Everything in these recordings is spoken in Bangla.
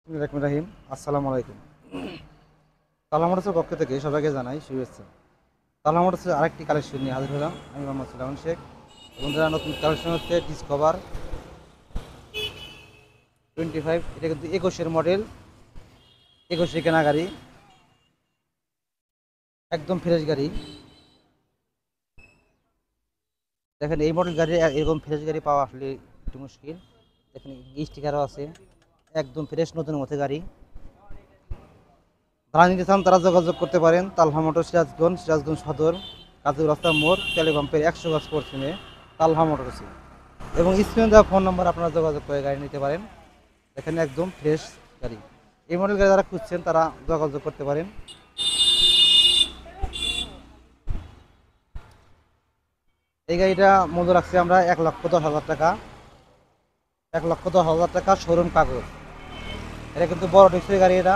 রহিম। আসসালামু আলাইকুম। তালা মোটরসের পক্ষ থেকে সবাইকে জানাই শুভেচ্ছা। তালা মোটরসের আরেকটি কালেকশন নিয়ে হাজির হলাম। আমি মোহাম্মদ সুলাইমান শেখ। বন্ধুরা, নতুন কালেকশন হচ্ছে ডিসকভার 25। এটা কিন্তু 21-এর মডেল, 21-এ কেনা গাড়ি, একদম ফ্রেশ গাড়ি। দেখেন, এই মডেল গাড়ি এরকম ফ্রেশ গাড়ি পাওয়া আসলে একটু মুশকিল। দেখেন, স্টিকারও আছে, একদম ফ্রেশ নতুনের মধ্যে গাড়ি। যারা নিতে চান তারা যোগাযোগ করতে পারেন। তালহা মোটর, সিরাজগঞ্জ সদর, কাজী রাস্তা মোড়, তেলে পাম্পের 100 গাছ পশ্চিমে তালহা মোটরসে। এবং স্ক্রিনে দেওয়া ফোন নম্বর আপনারা যোগাযোগ করে গাড়ি নিতে পারেন। এখানে একদম ফ্রেশ গাড়ি। এই মডেল গাড়ি যারা খুঁজছেন তারা যোগাযোগ করতে পারেন। এই গাড়িটা মূল্য রাখছি আমরা 1,10,000 টাকা। 1,10,000 টাকা শোরুম কাগজ। এটা কিন্তু বড় ডিক্সের গাড়ি। এটা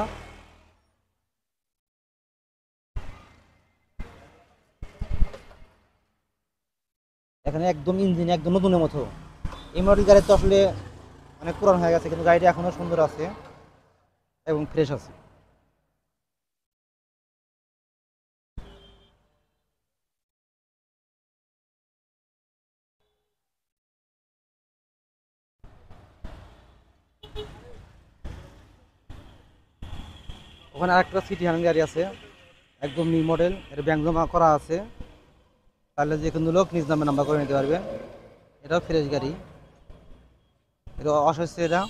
এখানে একদম ইঞ্জিন একদম নতুনের মতো। এই মডেল গাড়ি তো আসলে অনেক পুরান হয়ে গেছে, কিন্তু গাড়িটা এখনো সুন্দর আছে এবং ফ্রেশ আছে। ওখানে আরেকটা সিটি হান্ড্রেড গাড়ি আছে, একদম নিউ মডেল। এর ব্যাংক জমা করা আছে, তাহলে যে কোনো লোক নিজ নামে নাম্বার করে নিতে পারবে। এটাও ফ্রেশ গাড়ি। এটা অসহ্য। এটা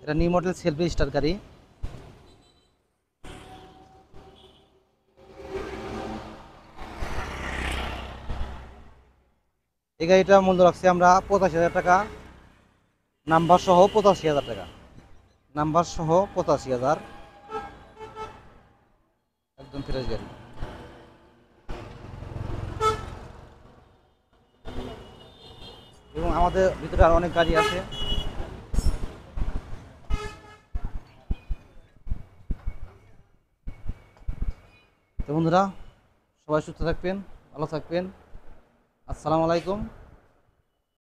এটা নিউ মডেল সেলফি স্টার গাড়ি। এই গাড়িটা মূল্য রাখছি আমরা 85,000 টাকা, নাম্বার সহ 85,000 টাকা। নাম্বার সহ 85,000, একদম ফ্রেশ গাড়ি। এবং আমাদের ভিতরে আরো অনেক গাড়ি আছে। তো বন্ধুরা, সবাই সুস্থ থাকবেন, ভালো থাকবেন। আসসালামু আলাইকুম।